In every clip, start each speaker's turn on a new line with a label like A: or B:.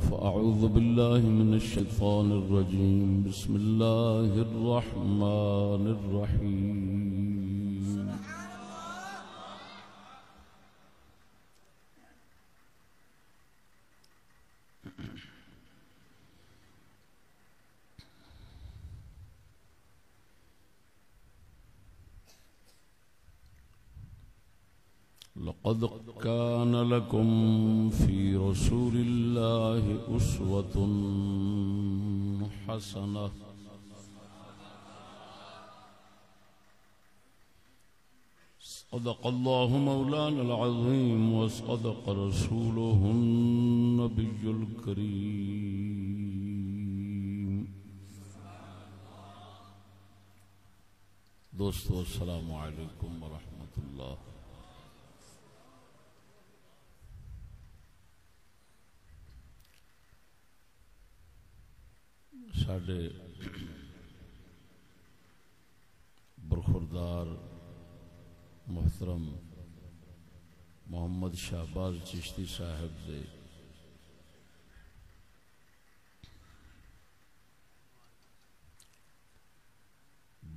A: فأعوذ بالله من الشيطان الرجيم. بسم الله الرحمن الرحيم. لقد كان لكم في رسول الله أسوة حسنة صدق الله مولانا العظيم وصدق رسوله النبي الكريم. دوستو السلام علیکم ورحمۃ اللہ. ساڈے برخوردار محترم محمد شہباز چشتی صاحب دے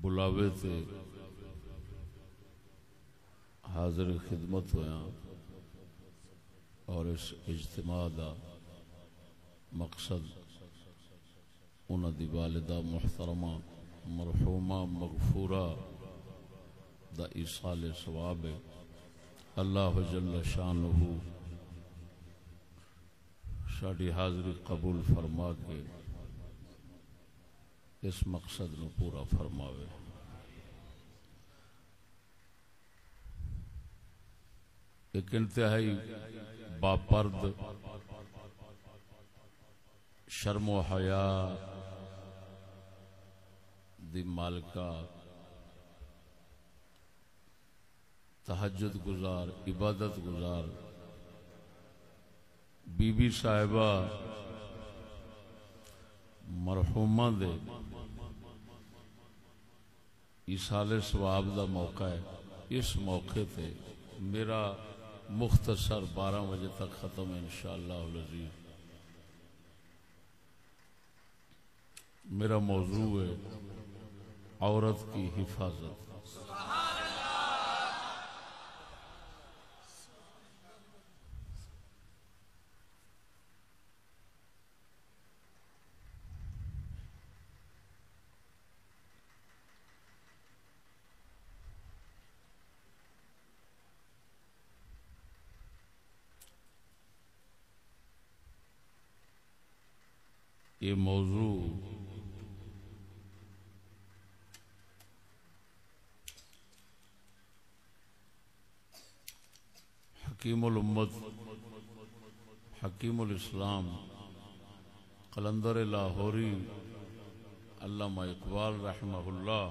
A: بلاوے تے حاضر خدمت ہویا اور اس اجتماع دا مقصد انہاں دی والدہ محترمہ مرحومہ مغفورہ دا ایصال ثواب ہے. اللہ جل شانہ ساڈی حاضری قبول فرما کے اس مقصد نو پورا فرماوے. ایک انتہائی باپرد شرم و حیا دی مالکہ تہجد گزار عبادت گزار بی بی صاحبہ مرحومہ دے ایصال ثواب دا موقع ہے. اس موقع تے میرا مختصر 12 بجے تک ختم ہے انشاءاللہ العزیز. میرا موضوع ہے عورت کی حفاظت. یہ موضوع حکیم الامت حکیم الاسلام قلندر لاہوری علامہ اقبال رحمہ اللہ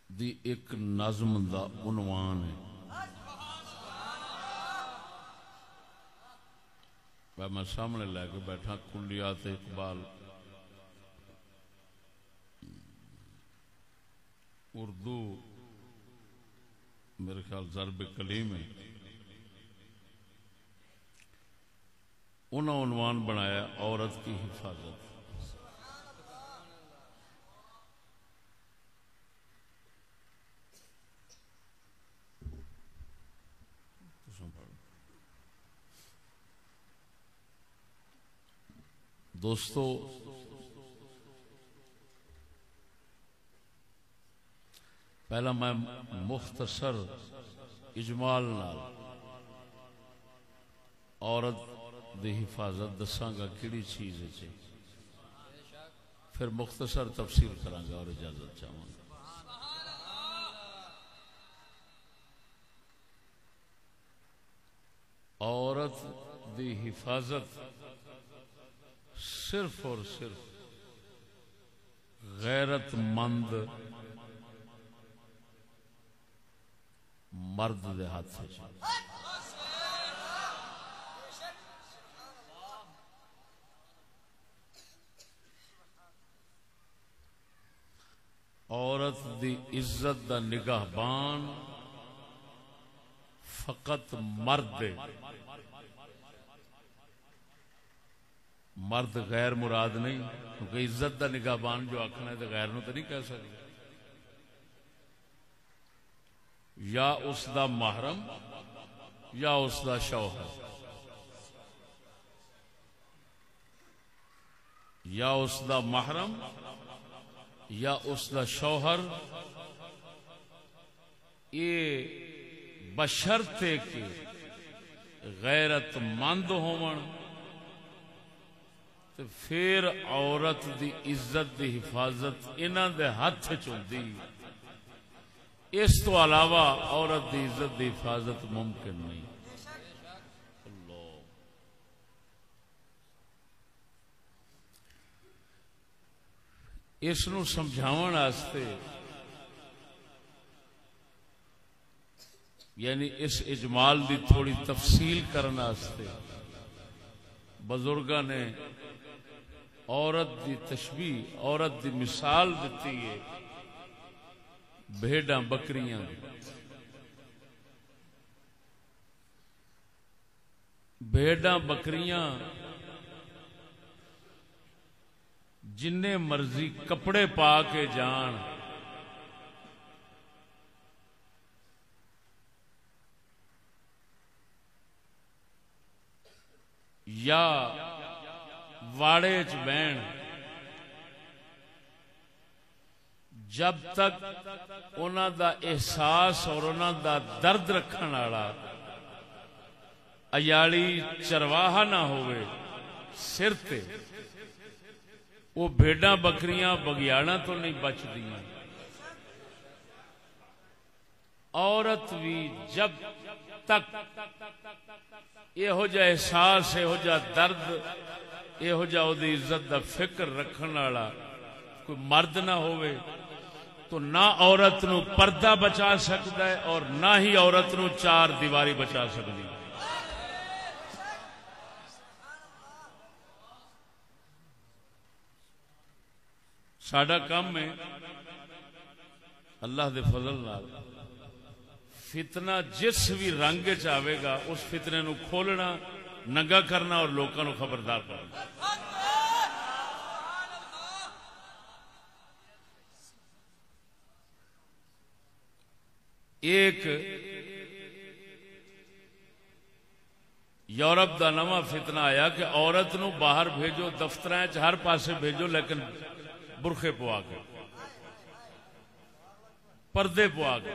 A: دی ایک نظم دا عنوان ہے. میں سامنے لے کے بیٹھا کلیات اقبال اردو میرے خیال ضرب کلیم ہے. انہوں عنوان بنایا عورت کی حفاظت. دوستو پہلا میں مختصر اجمال نال عورت دی حفاظت دساں گا کیڑی چیز ہے، پھر مختصر تفصیل کراں گا اور اجازت چاہوں گا. عورت دی حفاظت صرف اور صرف غیرت مند مرد دے ہاتھ سے. عورت دی عزت دا نگہبان فقط مرد ہے، مرد غیر مراد نہیں، کیونکہ عزت دا نگہبان جو آکھنا ہے تو غیر نو تو نہیں کہہ سکتے. یا اس دا محرم یا اس دا شوہر، یا اس دا محرم یا اس دا شوہر. یہ بشرطے کہ غیرت مند ہون تے پھر عورت دی عزت دی حفاظت انہاں دے ہاتھ وچ ہوندی. اس تو علاوہ عورت دی عزت دی حفاظت ممکن نہیں. اس نو سمجھاون واسطے یعنی اس اجمال دی تھوڑی تفصیل کرنے واسطے بزرگاں نے عورت دی تشبیہ، عورت دی مثال دیتی ہے بھیڑاں بکریاں. بھیڑاں بکریاں جننے مرضی کپڑے پا کے جان، یا واڑے چ بہن، جب تک انہاں دا احساس اور انہاں دا درد رکھن والا ایاڑی چرواہا نہ ہوئے سر تے، وہ بھیڑاں بکریاں بگیاڑاں تو نہیں بچدیاں. عورت بھی جب تک یہو جا احساس، یہو جا درد، یہو جا او دی عزت دا فکر رکھن والا کوئی مرد نہ ہوئے تو نہ عورت نو پردہ بچا سکتا ہے اور نہ ہی عورت نو چار دیواری بچا سکتی. ساڈا کام ہے اللہ دے فضل نال فتنہ جس بھی رنگ چ آئے گا اس فتنے نو کھولنا، ننگا کرنا اور لوکاں نو خبردار کرنا. ایک یورپ دا نواں فتنہ آیا کہ عورت نو باہر بھیجو، دفتراں چ ہر پاسے بھیجو، لیکن برخے پوا کے، پردے پوا کے.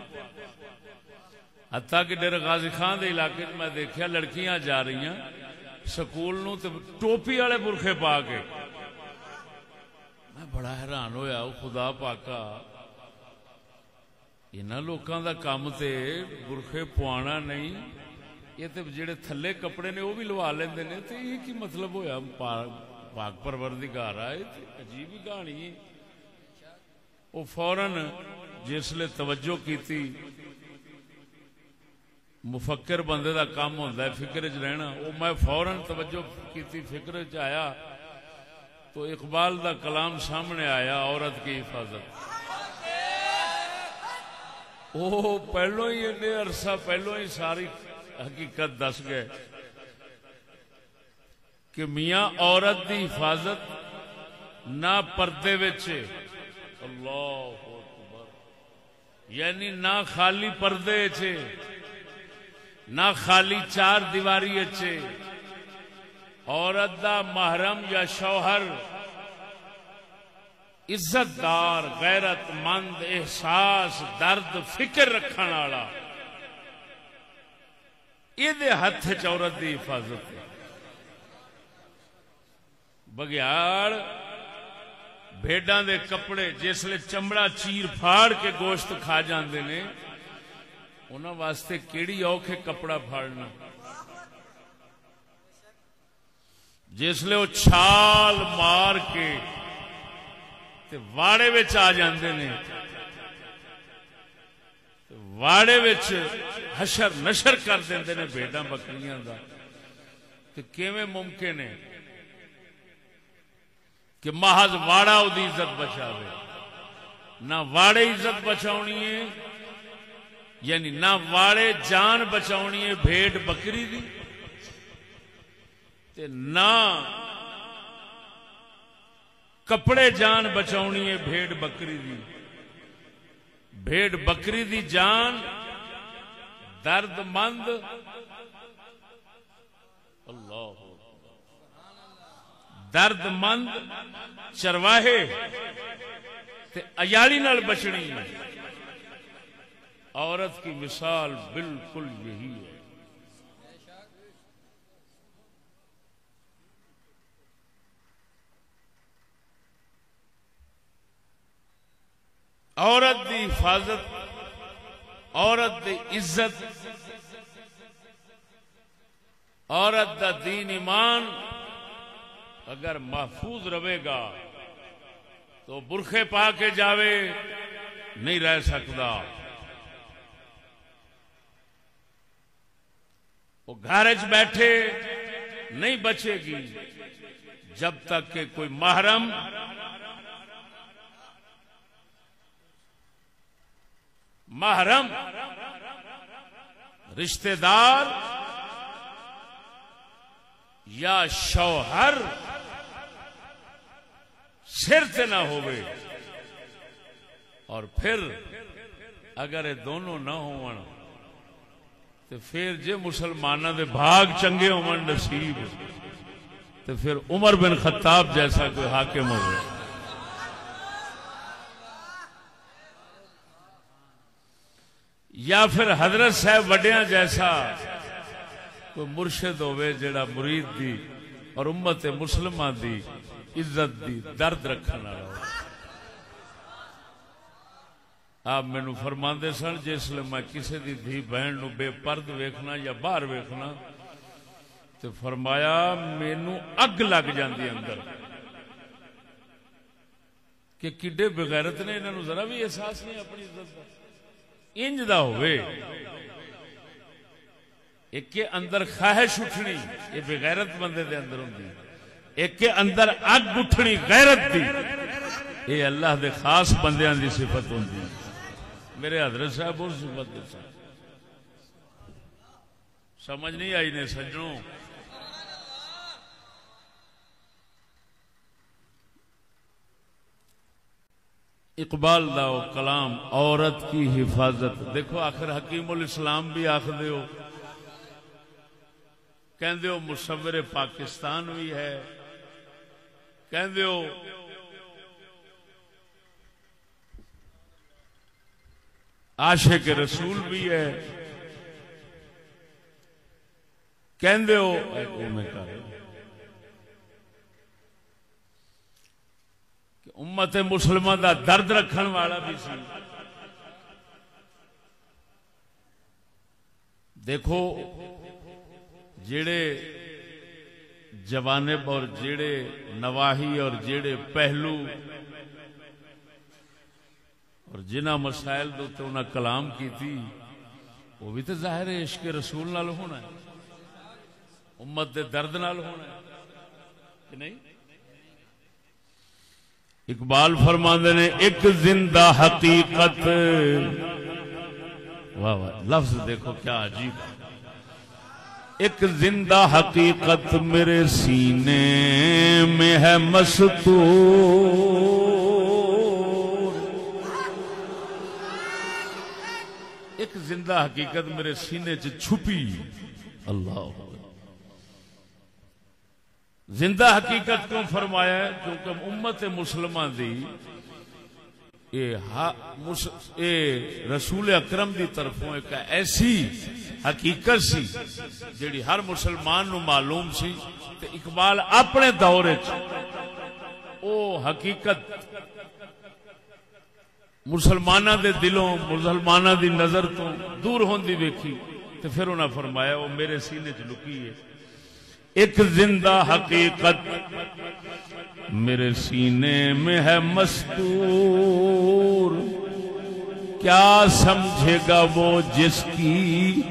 A: حتیٰ کہ ڈیرہ غازی خان دے علاقے میں دیکھیا لڑکیاں جا رہی ہیں سکول نو تے ٹوپی والے برخے پا کے. میں بڑا حیران ہویا، خدا پاکا انہاں لوکاں دا کام تے برخے پوانا نہیں، یہ تے جڑے تھلے کپڑے نے وہ بھی لوا لیندے نے. تے یہ کی مطلب ہویا؟ پاک پروردگار آئے تے عجیب ہی کہانی ہے. وہ فوراً جسلے توجہ کیتی، مفکر بندے دا کام ہوندا ہے فکر چ رہنا، وہ میں فوراً توجہ کیتی، فکر چ آیا تو اقبال دا کلام سامنے آیا، عورت کی حفاظت. وہ پہلو ہی انہیں عرصہ پہلو ہی ساری حقیقت دس گئے کہ میاں عورت دی حفاظت نہ پردے وچے، اللہ اکبر، یعنی نہ خالی پردے چے، نہ خالی چار دیواری چے. عورت دا محرم یا شوہر عزت دار، غیرت مند، احساس، درد، فکر رکھن والا، یہ ہاتھ چ عورت دی حفاظت ہے. بگیاڑ بھیڈاں دے کپڑے جسلے چمڑا چیر پھاڑ کے گوشت کھا جاندے نے، انہاں واسطے کیڑی اوکھ ہے کپڑا پھاڑنا. جسلے وہ چھال مار کے تے واڑے وچ آ جاندے نے، واڑے وچ حشر نشر کر دیندے نے بھیڈاں بکریاں دا. تے کیویں ممکن ہے کہ محض واڑا او دی عزت بچاوے؟ نہ واڑے عزت بچاونی ہے یعنی نہ واڑے جان بچاونی ہے بھیڑ بکری دی تے نہ کپڑے جان بچاونی ہے بھیڑ بکری دی. بھیڑ بکری دی جان درد مند اللہ درد مند چرواہے تے عیالی نال بچنی ہے. عورت کی مثال بالکل یہی ہے. عورت دی حفاظت عورت دی عزت عورت دا دین ایمان اگر محفوظ رہے گا تو برخے پا کے جاوے نہیں رہ سکتا. وہ گھر چ بیٹھے نہیں بچے گی جب تک کہ کوئی محرم رشتہ دار یا شوہر سر تے نہ ہوئے. اور پھر اگر یہ دونوں نہ ہون تو پھر جے مسلمانوں دے بھاگ چنگے ہون نصیب تو پھر عمر بن خطاب جیسا کوئی حاکم ہوئے یا پھر حضرت صاحب وڈیاں جیسا کوئی مرشد ہوئے جڑا مرید دی اور امت مسلمہ دی عزت دی درد رکھنا رہا. آپ مینو فرماندے سن جس لئے میں کسی دی دھی بہن نو بے پرد ویکھنا یا باہر ویکھنا تو فرمایا مینو اگ لگ جاندی اندر کہ کڈے بغیرت نے انہوں ذرا بھی احساس نہیں اپنی عزت کا. انج دا ہوئے ایک کے اندر خواہش اٹھنی یہ بغیرت بندے دے اندر ہوندی ایک کے اندر اگ اٹھنی غیرت دی یہ اللہ دے خاص بندیاں دی صفت ہوندی. میرے حضرت صاحب اور صفت دے سمجھ نہیں آئی نے سجنوں. اقبال دا کلام عورت کی حفاظت دیکھو آخر حکیم الاسلام بھی آخدے ہو کہندے ہو مصور پاکستان بھی ہے کہندے ہو عاشق رسول بھی ہے کہندے ہو امت مسلمہ دا درد رکھن والا بھی سی. دیکھو جڑے جوانب اور جڑے نواحی اور جڑے پہلو اور جنہ مسائل دو تے انہاں کلام کی تھی وہ بھی تو ظاہر ہے عشق رسول نال ہونا ہے امت دے درد نال ہونا ہے کہ نہیں. اقبال فرماندے نے ایک زندہ حقیقت واہ واہ لفظ دیکھو کیا عجیب ہے. ایک زندہ حقیقت میرے سینے میں ہے مستور ایک زندہ حقیقت میرے سینے چ چھپی. اللہ زندہ حقیقت کیوں فرمایا ہے کیونکہ امت مسلمہ دی رسول اکرم دی طرفوں ایک ایسی حقیقت سی جیڑی ہر مسلمان نو معلوم سی تے اقبال اپنے دور او حقیقت مسلمانہ دے دلوں مسلمانہ دی نظر تو دور ہوندی ویکھی تے پھر انہاں فرمایا وہ میرے سینے چ لکی ہے. ایک زندہ حقیقت میرے سینے میں ہے مستور کیا سمجھے گا وہ جس کی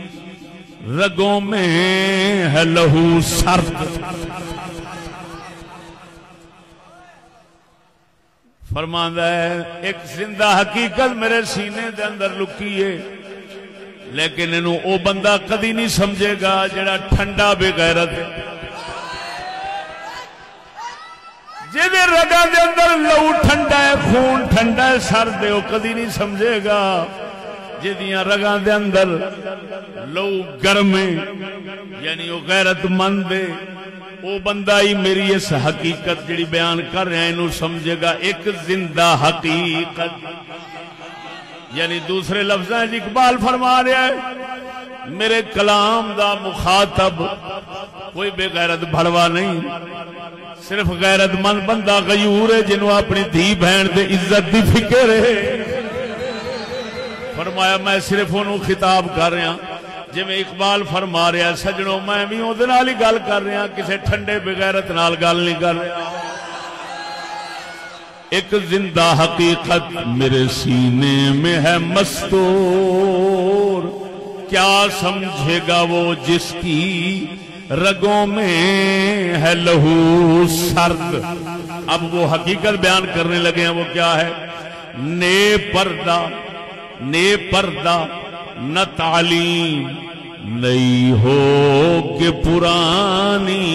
A: رگوں میں ہے لہو سرد. فرماندا ہے ایک زندہ حقیقت میرے سینے دے اندر لکی ہے لیکن انہوں او بندہ کدی نہیں سمجھے گا جڑا ٹھنڈا بے غیرت ہے، جیدے رگاں دے اندر لہو ٹھنڈا ہے، خون ٹھنڈا ہے، سرد ہے، وہ کدی نہیں سمجھے گا جیدیاں رگاں دے اندر لہو گرم ہے، یعنی وہ غیرت مند ہے، وہ بندہ ہی میری اس حقیقت جڑی بیان کر رہے ہیں انہوں سمجھے گا ایک زندہ حقیقت. یعنی دوسرے لفظیں اقبال فرما رہا ہے میرے کلام دا مخاطب کوئی بے غیرت بھڑوا نہیں، صرف غیرت مند بندہ غیور ہے جنہوں اپنی دھی بہن دے عزت دی فکر ہے. فرمایا میں صرف انہوں خطاب کر رہا جی میں اقبال فرما رہا سجنوں میں بھی وہ نال ہی گل کر رہا، کسے ٹھنڈے بے غیرت نال گل نہیں کر رہا. ایک زندہ حقیقت میرے سینے میں ہے مستور، کیا سمجھے گا وہ جس کی رگوں میں ہے لہو سرد. اب وہ حقیقت بیان کرنے لگے ہیں، وہ کیا ہے؟ نے پردہ نہ تعلیم نئی ہو کہ پرانی،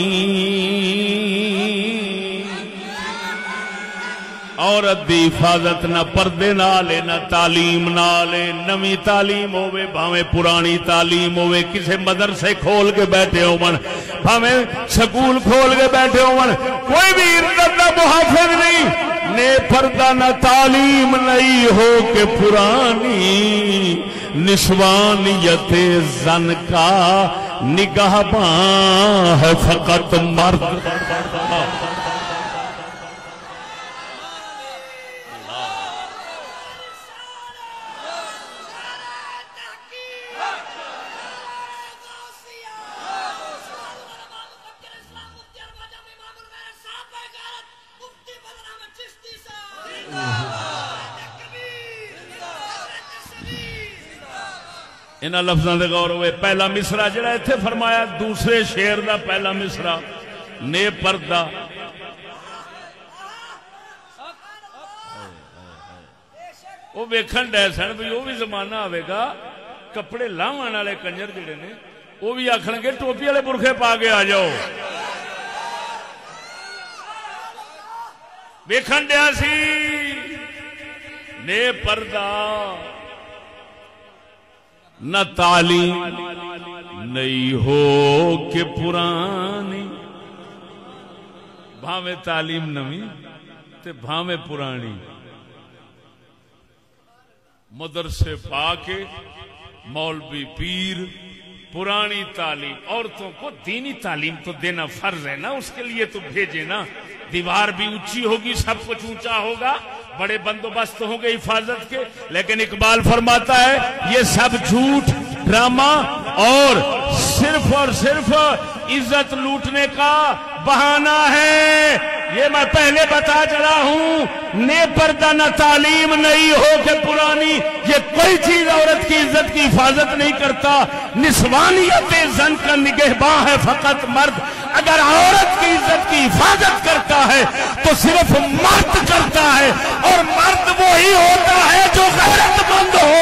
A: عورت دی حفاظت نہ پردے نالے نہ تعلیم نالے، نمی تعلیم ہوئے بھاویں پرانی تعلیم ہوئے، کسے مدرسے کھول کے بیٹھے ہون بھاویں سکول کھول کے بیٹھے ہون، کوئی بھی عزت نہ محافظ نہیں. نے پردہ نہ تعلیم نہیں ہو کہ پرانی، نسوانیت زن کا نگہباں ہے فقط مرد. انہاں لفظاں دے غور ہوئے. پہلا مصرع جڑا ایتھے فرمایا دوسرے شعر دا پہلا مصرع نے پردہ، وہ ویکھن ڈے سن بھی وہ بھی زمانہ آئے گا کپڑے لاون والے کنجر جڑے نے وہ بھی آکھن گے ٹوپی والے برخے پا کے آ جاؤ. ویکھن ڈیا سی نے پردہ نہ تعلیم نئی ہو کہ پرانی، بھاویں تعلیم نوی تے بھاویں پرانی، مدرسے پا کے مولوی پیر پرانی تعلیم. عورتوں کو دینی تعلیم تو دینا فرض ہے نا، اس کے لیے تو بھیجے نا. دیوار بھی اونچی ہوگی، سب کچھ اونچا ہوگا، بڑے بندوبست ہوں گے حفاظت کے، لیکن اقبال فرماتا ہے یہ سب جھوٹ ڈرامہ اور صرف عزت لوٹنے کا بہانہ ہے. یہ میں پہلے بتا چلا ہوں. نے پردہ نہ تعلیم نہیں ہو کہ پرانی، یہ کوئی چیز عورت کی عزت کی حفاظت نہیں کرتا. نسوانیت زن کا نگہباں ہے فقط مرد. اگر عورت کی عزت کی حفاظت کرتا ہے تو صرف مرد کرتا ہے، اور مرد وہی ہوتا ہے جو غیرت مند ہو.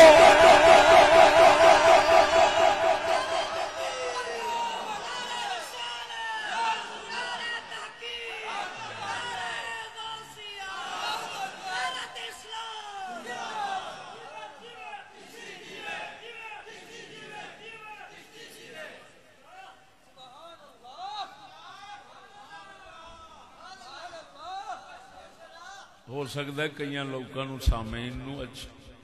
A: ہو سکتا ہے کئی لوگوں سامعین نو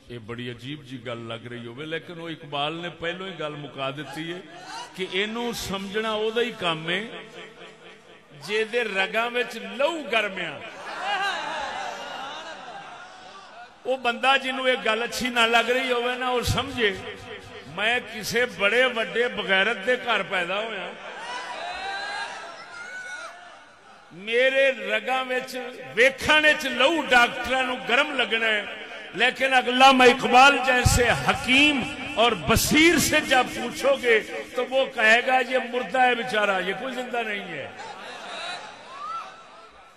A: یہ بڑی عجیب جی گل لگ رہی ہوئے، لیکن وہ اقبال نے پہلو ہی گل مکا دیتی ہے کہ اینو سمجھنا او دا ہی کام ہے جے دے رگاں وچ لہو گرمیا. وہ بندہ جنہوں یہ گل اچھی نہ لگ رہی ہوئے نا، وہ سمجھے میں کسے بڑے وڈے بغیرت دے گھر پیدا ہویا، میرے رگاں ویکھن لہو ڈاکٹراں نو گرم لگنا ہے، لیکن علامہ اقبال جیسے حکیم اور بصیر سے جب پوچھو گے تو وہ کہے گا یہ مردہ ہے بیچارہ، یہ کوئی زندہ نہیں ہے.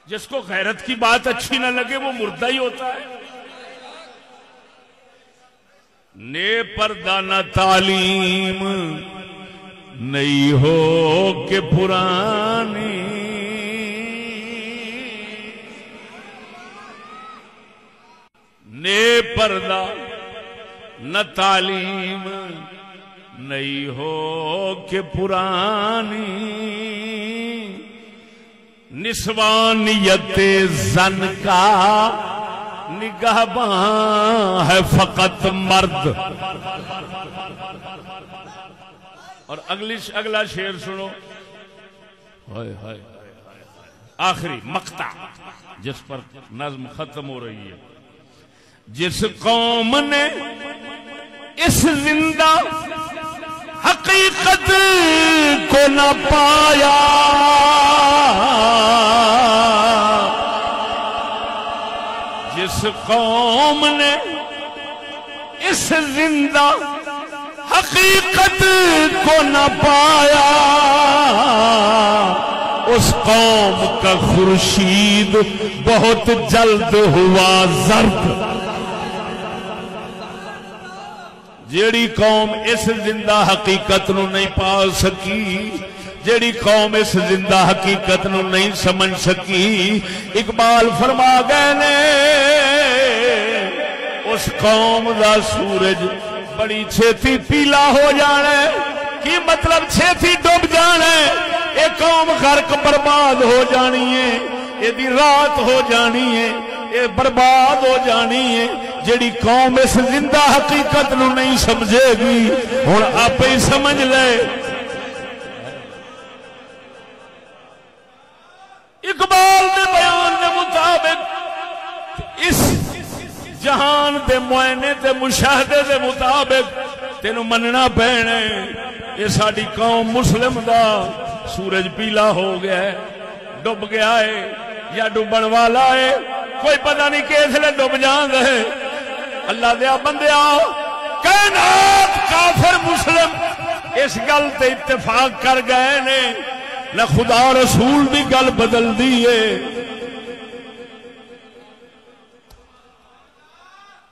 A: جس کو غیرت کی بات اچھی نہ لگے وہ مردہ ہی ہوتا ہے. نے پردہ نہ تعلیم نئی ہو کہ پرانی، نے پردہ نہ تعلیم نئی ہو کہ پرانی، نسوانیت زن کا نگہباں ہے فقط مرد۔ اور اگلا شعر سنو، ہائے ہائے آخری مقطع جس پر نظم ختم ہو رہی ہے۔ جس قوم نے اس زندہ حقیقت کو نہ پایا، جس قوم نے اس زندہ حقیقت کو نہ پایا، اس قوم کا خورشید بہت جلد ہوا زرد۔ جیڑی قوم اس زندہ حقیقت نو نہیں پا سکی، جیڑی قوم اس زندہ حقیقت نو نہیں سمجھ سکی، اقبال فرما گئے نے اس قوم دا سورج بڑی چھیتی پیلا ہو جانا ہے۔ کی مطلب چھیتی ڈوب جانا ہے، یہ قوم غرق برباد ہو جانی ہے، یہ دی رات ہو جانی ہے، یہ برباد ہو جانی ہے۔ جیڑی قوم اس زندہ حقیقت نو نہیں سمجھے گی، ہن آپ ہی سمجھ لے۔ اقبال دے بیان دے مطابق اس جہان دے معائنے تے مشاہدے دے مطابق تینوں مننا پینا یہ ساری قوم مسلم دا سورج پیلا ہو گیا ہے، ڈب گیا ہے یا ڈبن والا ہے، کوئی پتہ نہیں کس لئے ڈب جان ہے۔ اللہ دیا بندیا، کائنات کافر مسلم اس گل تے اتفاق کر گئے نے، نہ خدا رسول دی گل بدل دیئے،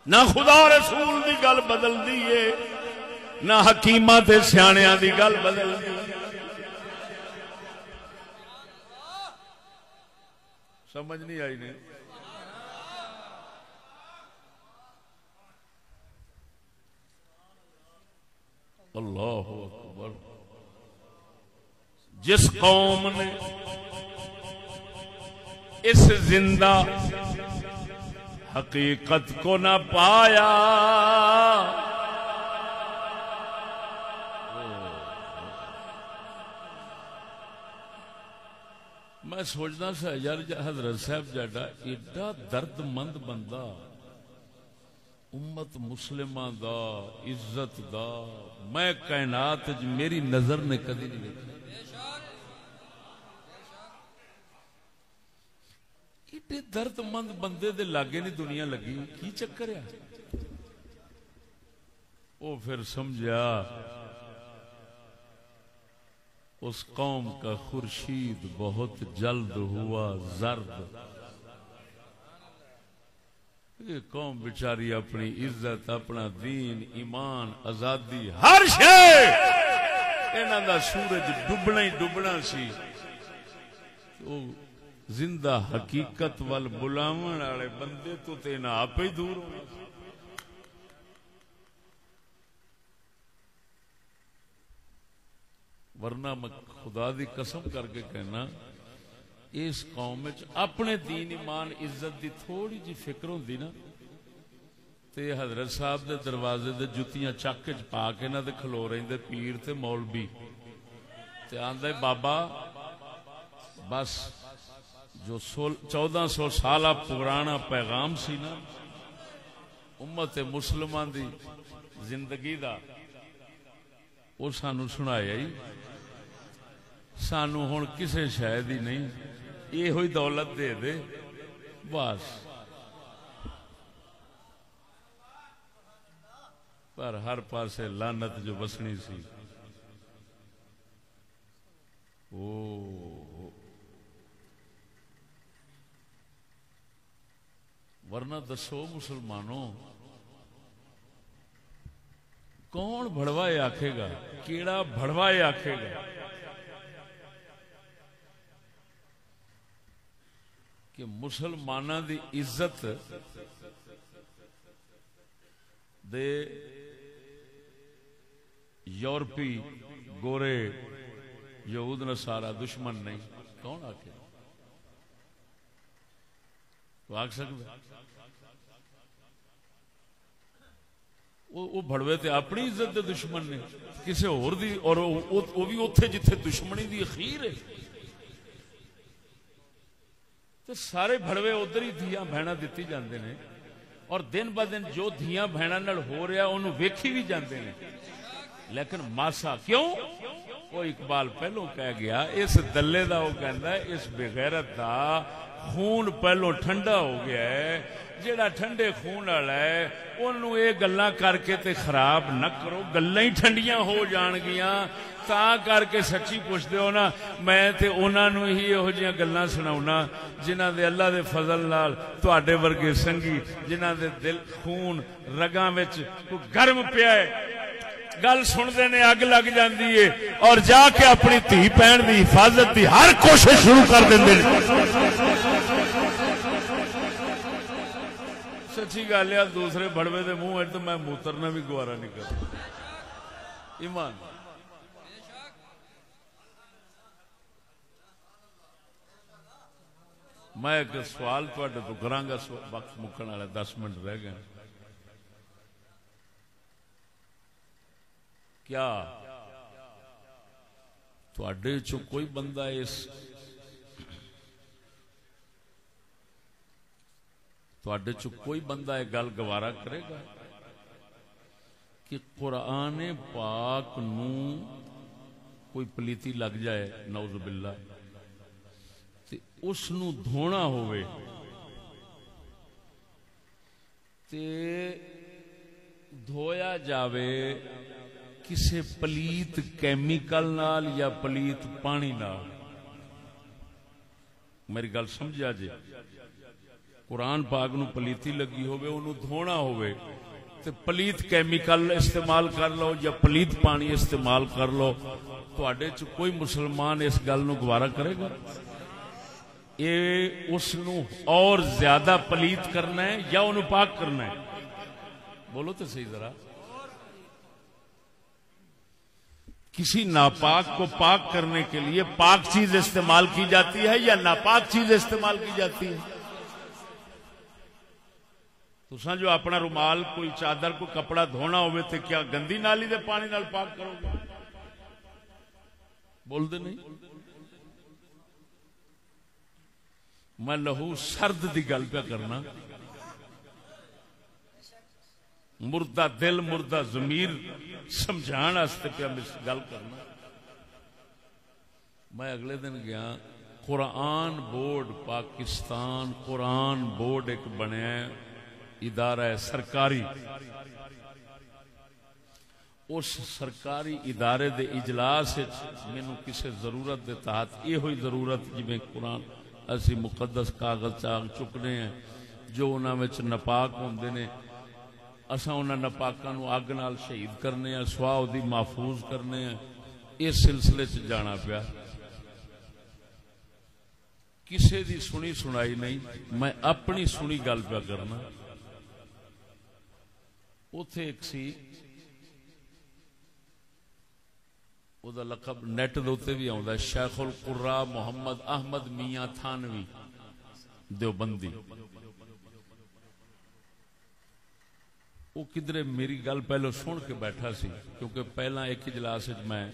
A: نہ خدا رسول دی گل بدل دیئے، نہ حکیماں تے سیانیاں دی گل بدل دیئے۔ سمجھ نہیں آئی نہیں؟ اللہ اکبر۔ جس قوم نے اس زندہ حقیقت کو نہ پایا، میں سوچنا سا یار حضرت صاحب جاڈا ایڈا درد مند بندہ، امت مسلمہ دا، عزت دا، میں کائنات میری نظر نے کدی نہیں دیکھا۔ ایڈے درد مند بندے دے لاگے نہیں دنیا لگی، کی چکر ہے؟ وہ پھر سمجھا اس قوم کا خورشید بہت جلد ہوا زرد۔ یہ قوم بیچاری اپنی عزت، اپنا دین، ایمان، آزادی، ہر شے انہاں دا سورج ڈبنا ہی ڈبنا سی، تو زندہ حقیقت وال بلاون والے بندے تو تینا آپ ہی دور ہونا۔ ورنہ میں خدا دی قسم کر کے کہنا، اس قوم وچ اپنے دین ایمان عزت دی تھوڑی جی فکر ہوندی نا، تے حضرت صاحب دے دروازے دے جتیاں چک وچ پا کے نہ تے کھلو رہندے پیر تے مولوی، تے آندا بابا بس جو 1400 سالہ پرانا پیغام سی نا امت مسلمان دی زندگی دا، وہ سانو سنایا ہی، سانو ہن کسے شاید ہی نہیں، یہ ہوئی دولت دے دے بس۔ پر ہر پاسے لعنت جو بسنی سی، ورنہ دسو مسلمانوں، کون بڑوا یہ آکھے گا؟ کیڑا بڑوا یہ آکھے گا کہ مسلمانوں دی عزت دے یورپی گورے یہود نصارا دشمن نہیں؟ کون آکھے؟ تو آکھ سکتا؟ وہ بڑوے تے اپنی عزت دے دشمن نے کسی اور دی، اور وہ بھی اوتھے جتھے دشمنی دی اخیر ہے. تو سارے بڑوے ادھر ہی دھیاں بہنا دیتی جاندے نے، اور دن ب دن جو دھیاں بہنا نال ہو رہا انہوں ویکھی بھی جاندے نے، لیکن ماسا کیوں؟ وہ اقبال پہلو کہہ گیا اس دلے دا، وہ کہندا ہے اس بغیرت دا خون پہلو ٹھنڈا ہو گیا ہے. جیڑا ٹھنڈے خون والا ہے انہوں یہ گلاں کر کے تے خراب نہ کرو، گلاں ہی ٹھنڈیاں ہو جان گیاں. تا کر کے سچی پوچھتے ہو نا، میں تے انہاں نوں ہی یہو جیاں گلاں سناؤنا جنہاں دے اللہ دے فضل نال تواڈے ورگے سنگی، جنہاں دے دل خون رگاں وچ کو گرم پیا ہے، گل سنتے نے اگ لگ جاندی ہے، اور جا کے اپنی دھی بہن دی حفاظت دی ہر کوشش شروع کر دیندے نے. سچی گل ہے، دوسرے بڑوے دے منہ تو میں موترنا بھی گوارا نہیں کرتا. ایمان میں ایک سوال تواڈے تو کراں گا، وقت مکن والے 10 منٹ رہ گئے. کیا تواڈے چوں کوئی بندہ تواڈے چوں کوئی بندہ یہ گل گوارا کرے گا کہ قرآن پاک نو کوئی پلیتی لگ جائے نعوذ باللہ تے اس نو دھونا ہوئے تے دھویا جاوے کسے پلیت کیمیکل نال یا پلیت پانی نال؟ میری گل سمجھا جی. قرآن پاک نو پلیتی لگی ہوئے انہوں دھونا ہوئے تے پلیت کیمیکل استعمال کر لو یا پلیت پانی استعمال کر لو، تواڈے چ کوئی مسلمان اس گل نو گوارا کرے گا؟ یہ اس نو اور زیادہ پلیت کرنا ہے یا انہوں پاک کرنا ہے؟ بولو تو صحیح ذرا. کسی ناپاک کو پاک کرنے کے لیے پاک چیز استعمال کی جاتی ہے یا ناپاک چیز استعمال کی جاتی ہے؟ تساں جو اپنا رومال کوئی چادر کو کپڑا دھونا ہوئے تے کیا گندی نالی دے پانی نال پاک کرو گے؟ بول دے نہیں. میں لہو سرد دی گل پہ کرنا، مردہ دل مردہ ضمیر سمجھان واسطے پہ گل کرنا. میں اگلے دن گیا قرآن بورڈ پاکستان، قرآن بورڈ ایک بنیا ادارہ ہے سرکاری، اس سرکاری ادارے دے اجلاس مینوں کسی ضرورت دے تحت یہ ہوئی ضرورت جی قرآن اسی مقدس کاغذ چاغ چکنے ہیں جو انہاں وچ ناپاک ہوندے نے، اساں انہاں ناپاکاں نو اگ نال شہید کرنے ہیں، سوا دی محفوظ کرنے ہیں. اس سلسلے چ جانا پیا، کسے دی سنی سنائی نہیں، میں اپنی سنی گل پیا کرنا. اوتھے ایک سی او دا لقب نیٹ دے اوتے بھی آوندا ہے، شیخ القراء محمد احمد میاں تھانوی دیوبندی. وہ کدھر میری گل پہلو سن کے بیٹھا سی کیونکہ پہلا ایک اجلاس میں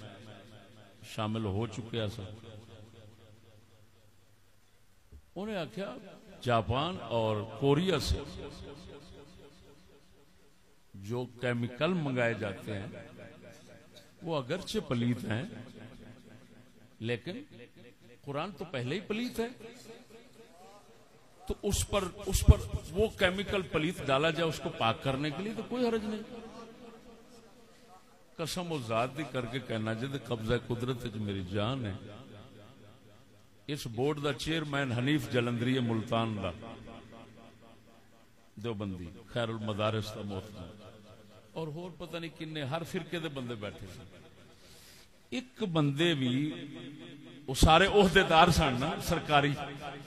A: شامل ہو چکیا سا. انہیں آخیا جاپان اور کوریا سے جو کیمیکل منگائے جاتے ہیں وہ اگرچہ پلیت ہیں لیکن قرآن تو پہلے ہی پلیت ہے، تو اس پر وہ کیمیکل پلیت ڈالا جائے اس کو پاک کرنے کے لیے تو کوئی حرج نہیں. قسم و ذات دی کر کے کہنا جد قبضہ قدرت میری جان ہے. اس بورڈ دا چیئرمین حنیف جلندری ملتان دا دیوبندی خیر المدارس دا محترم اور ہور پتہ نہیں کنے ہر فرقے دے بندے بیٹھے سن. ایک بندے بھی وہ سارے عہدے دار سن نا سرکاری,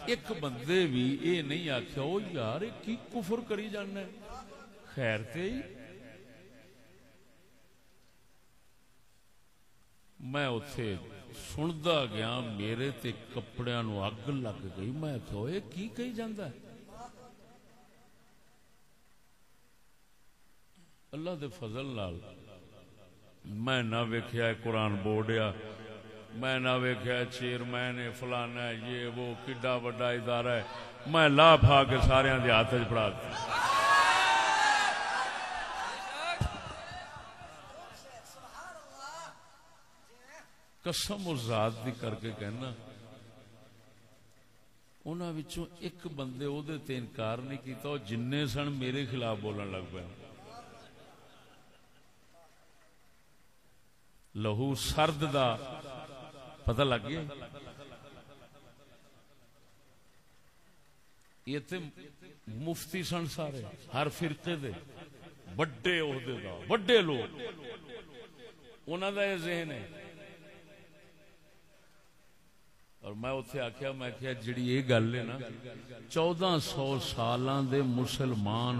A: ایک بندے بھی یہ نہیں آخیا او یار کی کفر کری جانا ہے خیر تے ہی. میں اتے سندا گیا میرے تے کپڑیاں نو اگ لگ گئی. میں کہو یہ کی کہی جاندا ہے. اللہ دے فضل نال میں نہ ویکھیا قرآن بورڈ آ, میں نہ ویکھیا چیئرمین فلانا ہے یہ وہ کڈا وڈا ادارہ ہے. میں لا پھا کے سارے دے ہاتھ وچ پڑا دتا. قسم و ذات دی کر کے کہنا انہاں وچوں ایک بندے او دے تے انکار نہیں کیتا, او جننے سن میرے خلاف بولن لگ پے. لہو سرد دا پتہ لگ گیا. یہ تے مفتی سن سارے ہر فرقے دے بڑے عہدے دا بڑے لوگ, انہاں دا یہ ذہن ہے. اور میں اتنے آخیا میں کیا جڑی یہ گل ہے نا 1400 سالاں دے مسلمان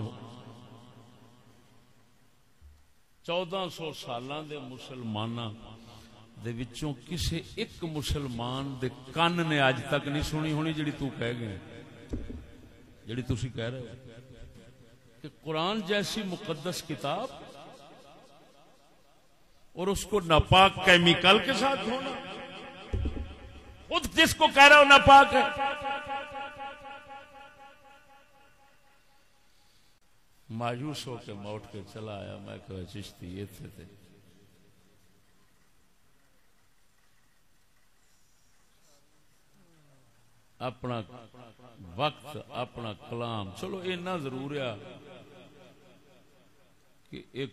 A: 1400 سالاں دے مسلماناں دے وچوں کسے ایک مسلمان دے کان نے اج تک نہیں سنی ہونی جڑی تو کہہ گئے جڑی تسی کہہ رہے ہو کہ قرآن جیسی مقدس کتاب اور اس کو ناپاک کیمیکل کے ساتھ ہونا, خود جس کو کہہ رہا ہو ناپاک ہے. مایوس ہو کے میں اٹھ کے چلا آیا. میں کہ چشتی یہ تھے اپنا وقت اپنا کلام چلو اینا ضرور ہے کہ ایک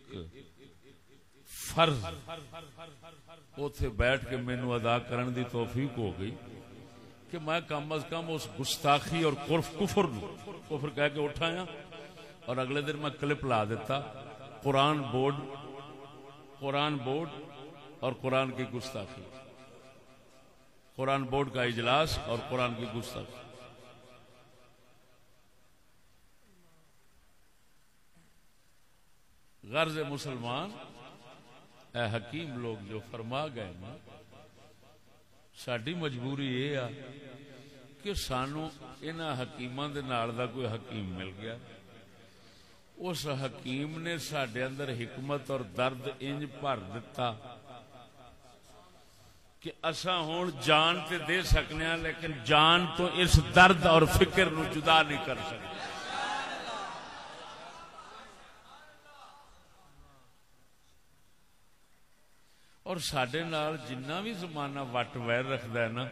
A: فرض اوتھے بیٹھ کے مینوں ادا کرن دی توفیق ہو گئی کہ میں کم از کم اس گستاخی اور کفر کہہ کے اٹھایا. اور اگلے دن میں کلپ لا دیتا قرآن بورڈ اور قرآن کی گستاخی, قرآن بورڈ کا اجلاس اور قرآن کی گستاخی. غرض مسلمان اے حکیم لوگ جو فرما گئے نا, ساڈی مجبوری یہ آ کہ سانو انہاں حکیماں دے نال دا کوئی حکیم مل گیا. اس حکیم نے ساڈے اندر حکمت اور درد انج بھر دتا کہ اساں ہن جان تے دے سکنے ہاں لیکن جان تو اس درد اور فکر نو جدا نہیں کر سکتے. اور ساڈے نال جنہ بھی زمانہ وٹ ویر رکھدا ہے نا,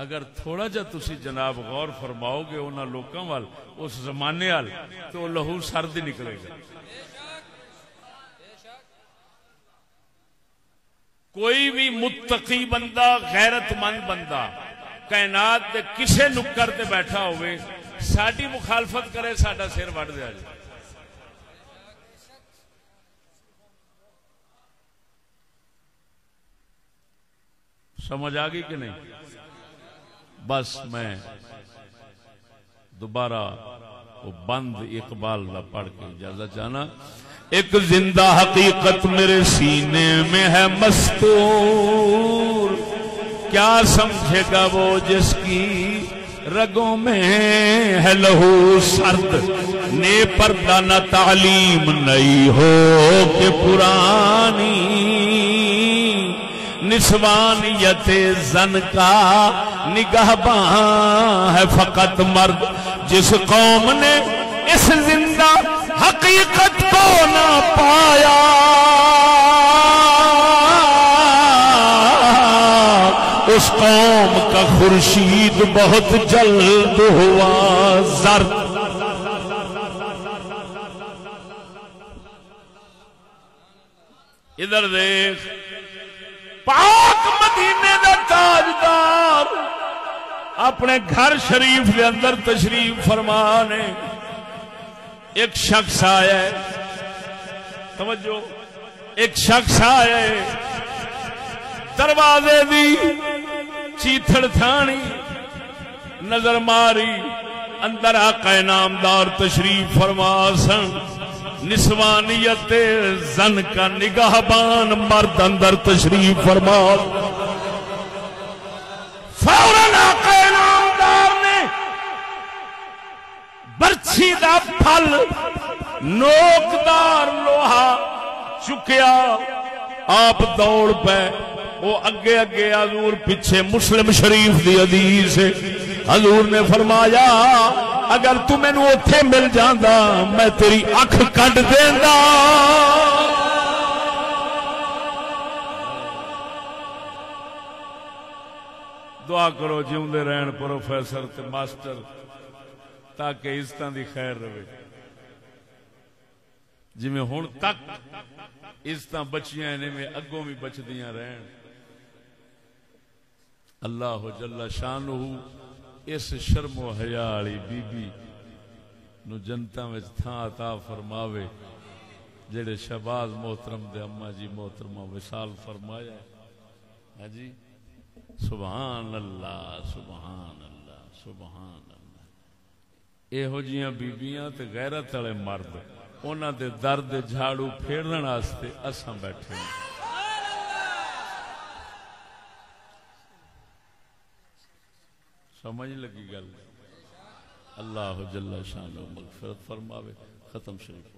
A: اگر تھوڑا جا تسی جناب غور فرماؤ گے انہاں لوکاں وال اس زمانے وال تو لہو سرد ہی نکلے گا. کوئی بھی متقی بندہ غیرت مند بندہ کائنات دے کسے نکر تے بیٹھا ہوئے ساڈی مخالفت کرے ساڈا سر وڈ دیا جائے. سمجھ آ گئی کہ نہیں؟ بس میں دوبارہ وہ بند اقبال کا پڑھ کے اجازت چاہنا. ایک زندہ حقیقت میرے سینے میں ہے مستور, کیا سمجھے گا وہ جس کی رگوں میں ہے لہو سرد, نے پردہ نہ تعلیم نئی ہو کہ پرانی, نسوانیت زن کا نگہباں ہے فقط مرد, جس قوم نے اس زندہ حقیقت کو نہ پایا اس قوم کا خورشید بہت جلد ہوا زرد. ادھر دیکھ پاک مدینے دا تاجدار اپنے گھر شریف کے اندر تشریف فرما نے. ایک شخص آیا ہے توجہ ایک شخص آئے دروازے دی چیتھڑ تھانی نظر ماری اندر آقا نامدار تشریف فرما سن نسوانیت زن کا نگہبان مرد اندر تشریف فرما فوراً آقا نامدار نے برچھی دا پھل نوکدار لوہا چکیا آپ دوڑ پہ وہ اگے اگے حضور پیچھے مسلم شریف دی حدیث حضور نے فرمایا اگر تو مینوں اوتھے مل جاندا میں تیری اکھ کڈ دیندا دعا کرو جیوندے رہن پروفیسر تے ماسٹر تاکہ عزتاں دی خیر رہے جویں ہن تک عزتاں بچیاں نے میں اگوں بھی بچدیاں رہن اللہ جل شانہ اس شرم و حیا والی بی بی نو جنتاں وچ تھاں عطا فرماوے جڑے شہباز محترم دے اما جی محترمہ وصال فرمایا ہے ہاں جی سبحان اللہ سبحان اللہ سبحان اللہ ایہو جیاں بیبیاں تے غیرت والے مرد انہاں دے درد جھاڑو پھیرن واسطے اساں بیٹھے ہیں سمجھ لگی گل اللہ جل شانہ مغفرت فرماوے ختم شریف